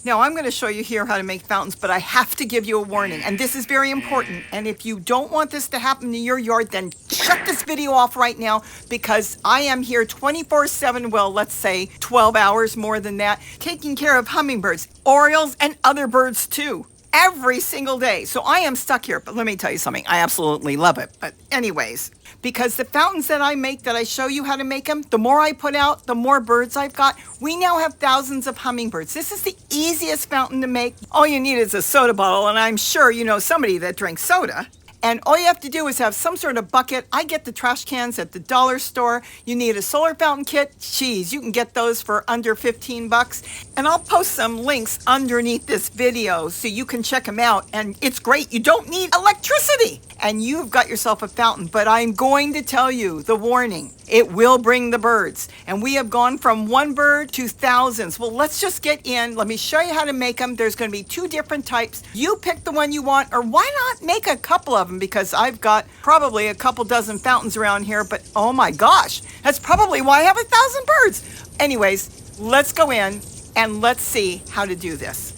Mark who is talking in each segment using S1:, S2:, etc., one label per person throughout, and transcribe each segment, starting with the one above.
S1: Now I'm going to show you here how to make fountains, but I have to give you a warning, and this is very important. And if you don't want this to happen in your yard, then shut this video off right now, because I am here 24/7, well, let's say 12 hours more than that, taking care of hummingbirds, orioles, and other birds too, every single day. So I am stuck here, but let me tell you something, I absolutely love it. But anyways, because the fountains that I make, that I show you how to make them, the more I put out, the more birds I've got. We now have thousands of hummingbirds. This is the easiest fountain to make. All you need is a soda bottle, and I'm sure you know somebody that drinks soda. And all you have to do is have some sort of bucket. I get the trash cans at the dollar store. You need a solar fountain kit. Geez, you can get those for under 15 bucks. And I'll post some links underneath this video so you can check them out. And it's great. You don't need electricity. And you've got yourself a fountain. But I'm going to tell you the warning. It will bring the birds. And we have gone from one bird to thousands. Well, let's just get in. Let me show you how to make them. There's going to be 2 different types. You pick the one you want, or why not make a couple of them? Because I've got probably a couple dozen fountains around here, but oh my gosh, that's probably why I have 1,000 birds. Anyways, let's go in and let's see how to do this.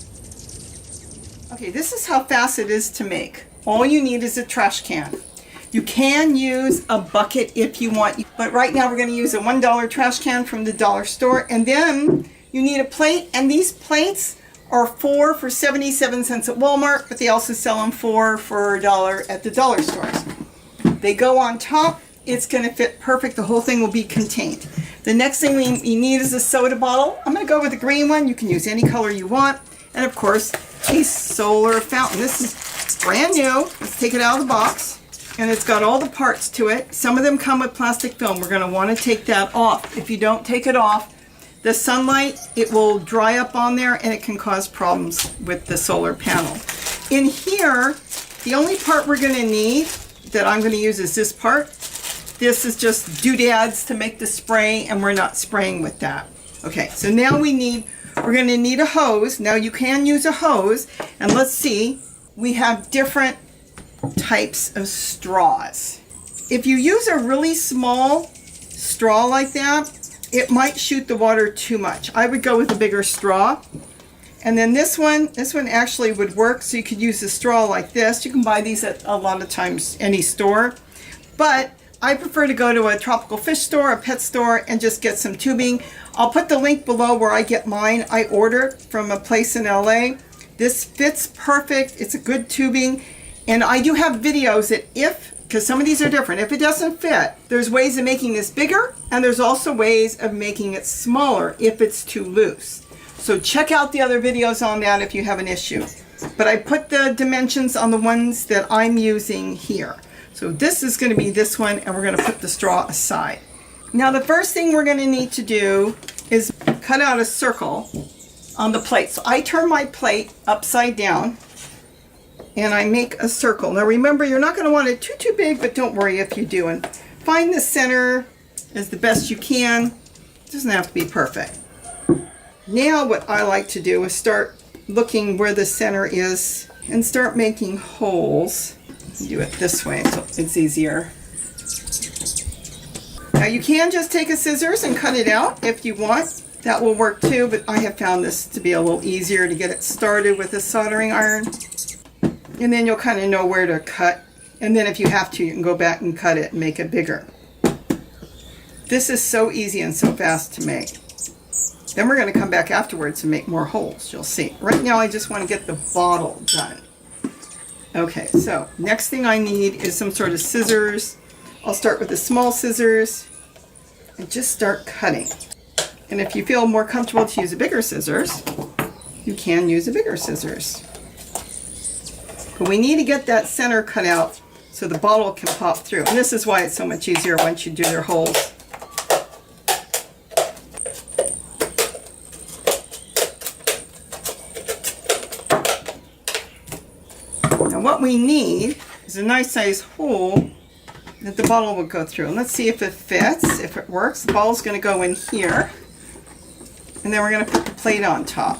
S1: Okay, this is how fast it is to make. All you need is a trash can. You can use a bucket if you want, but right now we're going to use a $1 trash can from the dollar store. And then you need a plate, and these plates are 4 for 77 cents at Walmart, but they also sell them 4 for $1 at the dollar stores. They go on top. It's going to fit perfect. The whole thing will be contained. The next thing we need is a soda bottle. I'm going to go with the green one. You can use any color you want. And of course, a solar fountain. This is brand new. Let's take it out of the box. And it's got all the parts to it. Some of them come with plastic film. We're going to want to take that off. If you don't take it off, the sunlight, it will dry up on there and it can cause problems with the solar panel. In here, the only part we're going to need that I'm going to use is this part. This is just doodads to make the spray, and we're not spraying with that. Okay, so now we're going to need a hose. Now you can use a hose, and let's see, we have different types of straws. If you use a really small straw like that, it might shoot the water too much. I would go with a bigger straw. And then this one actually would work, so you could use a straw like this. You can buy these at a lot of times any store. But I prefer to go to a tropical fish store, a pet store, and just get some tubing. I'll put the link below where I get mine. I ordered from a place in LA. This fits perfect. It's a good tubing. And I do have videos that because some of these are different. If it doesn't fit, there's ways of making this bigger, and there's also ways of making it smaller if it's too loose. So check out the other videos on that if you have an issue. But I put the dimensions on the ones that I'm using here. So this is going to be this one, and we're going to put the straw aside. Now the first thing we're going to need to do is cut out a circle on the plate. So I turn my plate upside down, and I make a circle. Now remember, you're not going to want it too big, but don't worry if you do. And find the center as the best you can. It doesn't have to be perfect. Now what I like to do is start looking where the center is and start making holes. Do it this way so it's easier. Now you can just take a scissors and cut it out if you want. That will work too, but I have found this to be a little easier to get it started with a soldering iron. And then you'll kind of know where to cut. And then if you have to, you can go back and cut it and make it bigger. This is so easy and so fast to make. Then we're going to come back afterwards and make more holes. You'll see. Right now I just want to get the bottle done. Okay, so next thing I need is some sort of scissors. I'll start with the small scissors and just start cutting. And if you feel more comfortable to use a bigger scissors, you can use a bigger scissors. But we need to get that center cut out so the bottle can pop through. And this is why it's so much easier once you do your holes. Now what we need is a nice size hole that the bottle will go through. And let's see if it fits, if it works. The bottle's going to go in here. And then we're going to put the plate on top.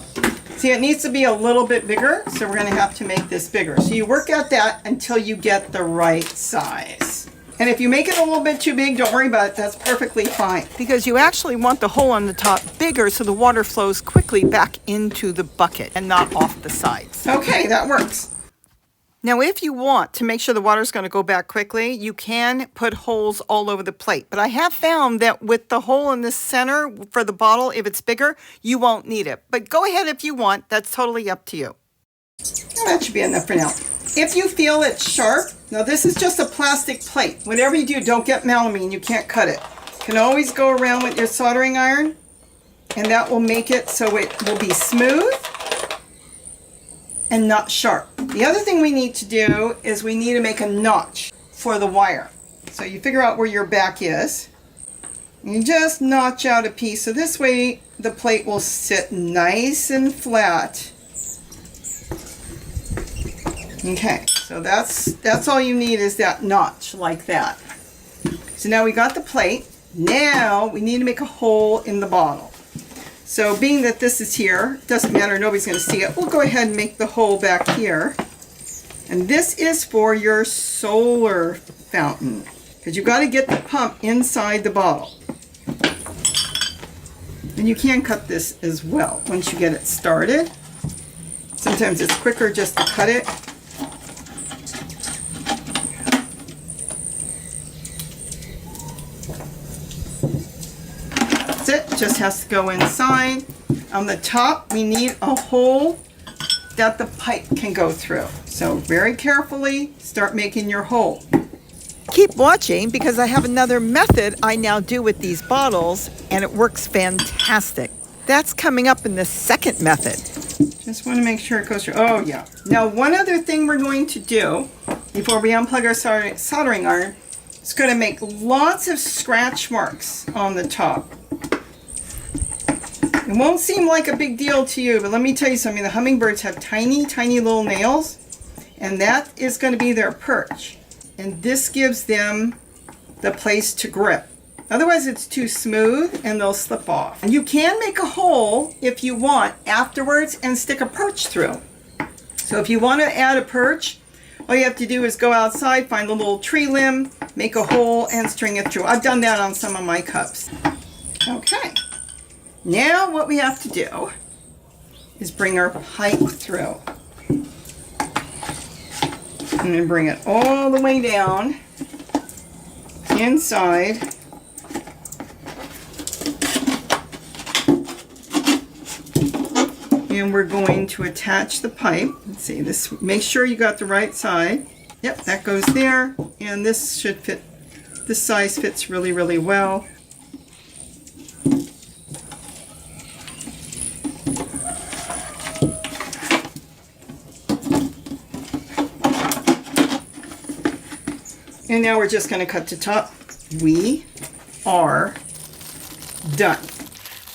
S1: See, it needs to be a little bit bigger, so we're going to have to make this bigger. So you work at that until you get the right size. And if you make it a little bit too big, don't worry about it. That's perfectly fine. Because you actually want the hole on the top bigger so the water flows quickly back into the bucket and not off the sides. Okay, that works. Now, if you want to make sure the water's going to go back quickly, you can put holes all over the plate. But I have found that with the hole in the center for the bottle, if it's bigger, you won't need it. But go ahead if you want. That's totally up to you. Well, that should be enough for now. If you feel it's sharp, now this is just a plastic plate. Whatever you do, don't get melamine. You can't cut it. You can always go around with your soldering iron, and that will make it so it will be smooth and not sharp. The other thing we need to do is we need to make a notch for the wire. So you figure out where your back is. You just notch out a piece. So this way the plate will sit nice and flat. Okay, so that's all you need is that notch like that. So now we got the plate. Now we need to make a hole in the bottle. So being that this is here, doesn't matter, nobody's going to see it. We'll go ahead and make the hole back here. And this is for your solar fountain, because you've got to get the pump inside the bottle. And you can cut this as well once you get it started. Sometimes it's quicker just to cut it. That's it, just has to go inside. On the top, we need a hole that the pipe can go through. So very carefully start making your hole. Keep watching because I have another method I now do with these bottles and it works fantastic. That's coming up in the second method. Just want to make sure it goes through. Oh yeah. Now one other thing we're going to do before we unplug our soldering iron is going to make lots of scratch marks on the top. It won't seem like a big deal to you, but let me tell you something. The hummingbirds have tiny, tiny little nails, and that is going to be their perch. And this gives them the place to grip. Otherwise, it's too smooth and they'll slip off. And you can make a hole if you want afterwards and stick a perch through. So if you want to add a perch, all you have to do is go outside, find a little tree limb, make a hole, and string it through. I've done that on some of my cups. Okay. Now what we have to do is bring our pipe through. And then bring it all the way down inside. And we're going to attach the pipe. Let's see, this, make sure you got the right side. Yep, that goes there. And this should fit, this size fits really, really well. And now we're just going to cut the top. We are done.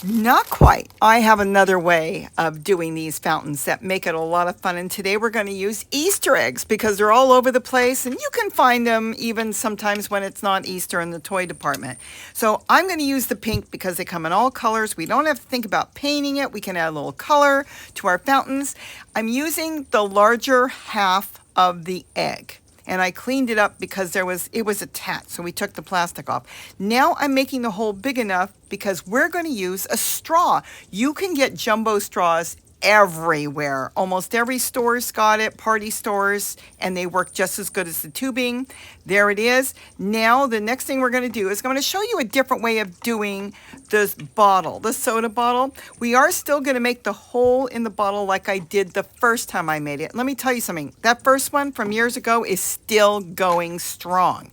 S1: Not quite. I have another way of doing these fountains that make it a lot of fun. And today we're going to use Easter eggs because they're all over the place. And you can find them even sometimes when it's not Easter in the toy department. So I'm going to use the pink because they come in all colors. We don't have to think about painting it. We can add a little color to our fountains. I'm using the larger half of the egg. And I cleaned it up because it was attached, so we took the plastic off. Now I'm making the hole big enough because we're going to use a straw. You can get jumbo straws everywhere. Almost every store's got it, party stores, and they work just as good as the tubing. There it is. Now the next thing we're going to do is I'm going to show you a different way of doing this bottle, the soda bottle. We are still going to make the hole in the bottle like I did the first time I made it. Let me tell you something. That first one from years ago is still going strong.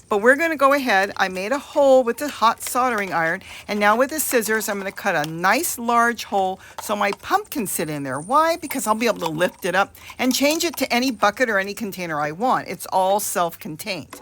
S1: But we're going to go ahead. I made a hole with the hot soldering iron. And now with the scissors, I'm going to cut a nice large hole so my pump can sit in there. Why? Because I'll be able to lift it up and change it to any bucket or any container I want. It's all self-contained.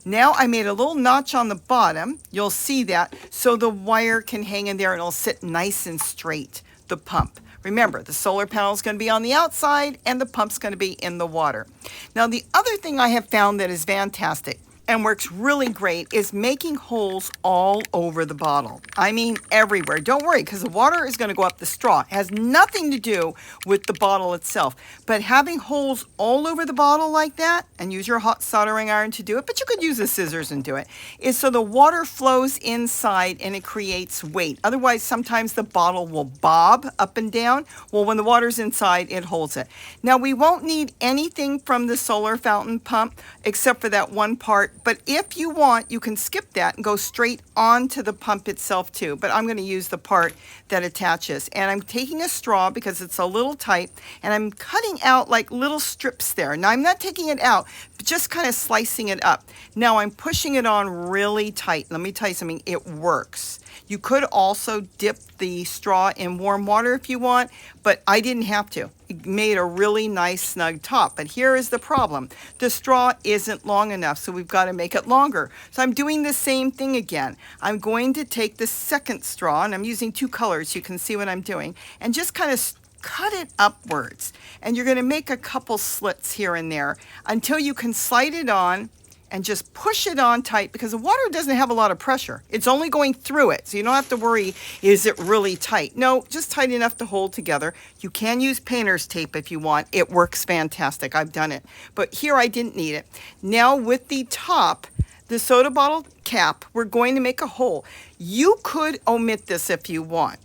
S1: Now I made a little notch on the bottom. You'll see that. So the wire can hang in there and it'll sit nice and straight, the pump. Remember, the solar panel is going to be on the outside and the pump's going to be in the water. Now, the other thing I have found that is fantastic, and works really great is making holes all over the bottle. I mean everywhere. Don't worry, because the water is going to go up the straw. It has nothing to do with the bottle itself. But having holes all over the bottle like that, and use your hot soldering iron to do it, but you could use the scissors and do it, is so the water flows inside and it creates weight. Otherwise, sometimes the bottle will bob up and down. Well, when the water's inside, it holds it. Now, we won't need anything from the solar fountain pump except for that one part. But if you want, you can skip that and go straight onto the pump itself too. But I'm going to use the part that attaches. And I'm taking a straw because it's a little tight, and I'm cutting out like little strips there. Now, I'm not taking it out, but just kind of slicing it up. Now, I'm pushing it on really tight. Let me tell you something, it works. You could also dip the straw in warm water if you want, but I didn't have to. It made a really nice snug top. But here is the problem. The straw isn't long enough, so we've got to make it longer. So I'm doing the same thing again. I'm going to take the second straw, and I'm using two colors. You can see what I'm doing, and just kind of cut it upwards. And you're going to make a couple slits here and there until you can slide it on and just push it on tight, because the water doesn't have a lot of pressure. It's only going through it, so you don't have to worry, is it really tight? No, just tight enough to hold together. You can use painter's tape if you want. It works fantastic. I've done it. But here I didn't need it. Now with the top, the soda bottle cap, we're going to make a hole. You could omit this if you want.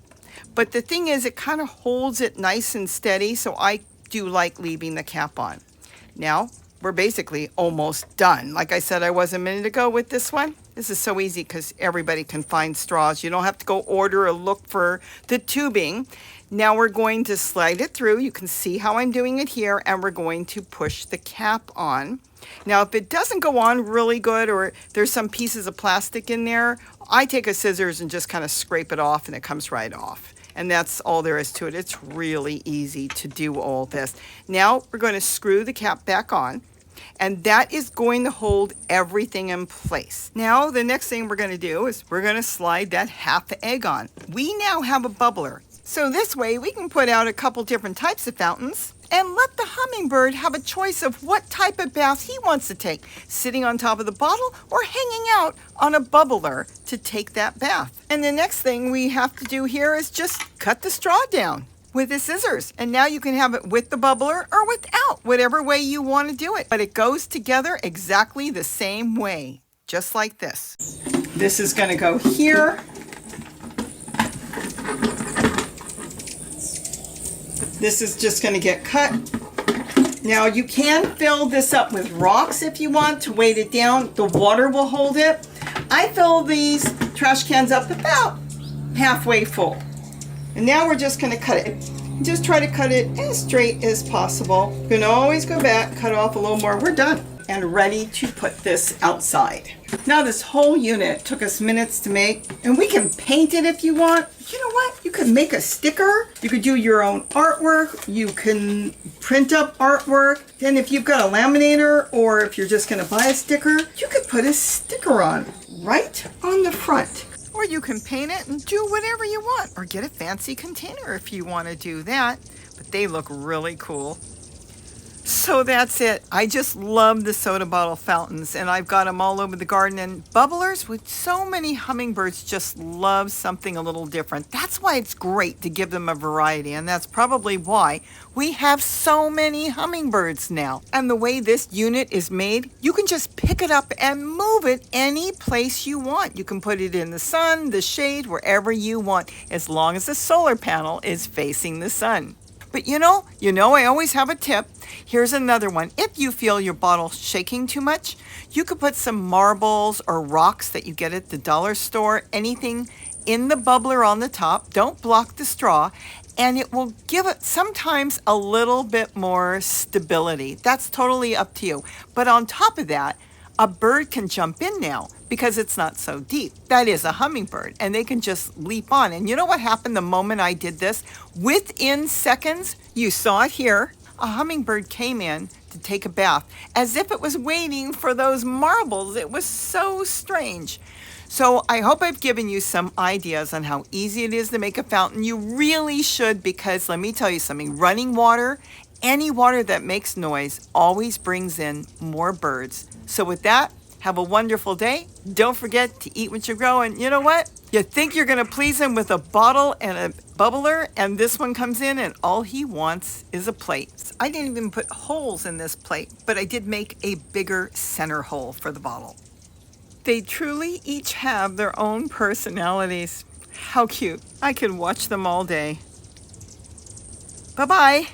S1: But the thing is, it kind of holds it nice and steady, so I do like leaving the cap on. Now, we're basically almost done. Like I said I was a minute ago with this one. This is so easy because everybody can find straws. You don't have to go order or look for the tubing. Now we're going to slide it through. You can see how I'm doing it here, and we're going to push the cap on. Now, if it doesn't go on really good, or there's some pieces of plastic in there, I take a scissors and just kind of scrape it off, and it comes right off. And that's all there is to it. It's really easy to do all this. Now we're going to screw the cap back on, and that is going to hold everything in place. Now the next thing we're going to do is we're going to slide that half egg on. We now have a bubbler, so this way we can put out a couple different types of fountains and let the hummingbird have a choice of what type of bath he wants to take, sitting on top of the bottle or hanging out on a bubbler to take that bath. And the next thing we have to do here is just cut the straw down with the scissors. And now you can have it with the bubbler or without, whatever way you want to do it. But it goes together exactly the same way, just like this. This is going to go here. This is just going to get cut. Now you can fill this up with rocks if you want to weight it down. The water will hold it. I fill these trash cans up about halfway full. And now we're just going to cut it. Just try to cut it as straight as possible. You're going to always go back, cut off a little more. We're done and ready to put this outside. Now this whole unit took us minutes to make, and we can paint it if you want. You know what? You could make a sticker. You could do your own artwork. You can print up artwork. Then if you've got a laminator, or if you're just going to buy a sticker, you could put a sticker on right on the front. Or you can paint it and do whatever you want, or get a fancy container if you want to do that. But they look really cool. So that's it. I just love the soda bottle fountains, and I've got them all over the garden. And bubblers, with so many hummingbirds, just love something a little different. That's why it's great to give them a variety, and that's probably why we have so many hummingbirds now. And the way this unit is made, you can just pick it up and move it any place you want. You can put it in the sun, the shade, wherever you want, as long as the solar panel is facing the sun. But you know, I always have a tip. Here's another one. If you feel your bottle shaking too much, you could put some marbles or rocks that you get at the dollar store, anything in the bubbler on the top. Don't block the straw, and it will give it sometimes a little bit more stability. That's totally up to you. But on top of that, a bird can jump in now because it's not so deep. That is a hummingbird, and they can just leap on. And you know what happened the moment I did this? Within seconds, you saw it here, a hummingbird came in to take a bath as if it was waiting for those marbles. It was so strange. So I hope I've given you some ideas on how easy it is to make a fountain. You really should, because let me tell you something, running water, any water that makes noise, always brings in more birds. So with that, Have a wonderful day. Don't forget to eat what you grow. And you know what? You think you're going to please him with a bottle and a bubbler, and this one comes in and all he wants is a plate. I didn't even put holes in this plate, but I did make a bigger center hole for the bottle. They truly each have their own personalities. How cute. I could watch them all day. Bye-bye.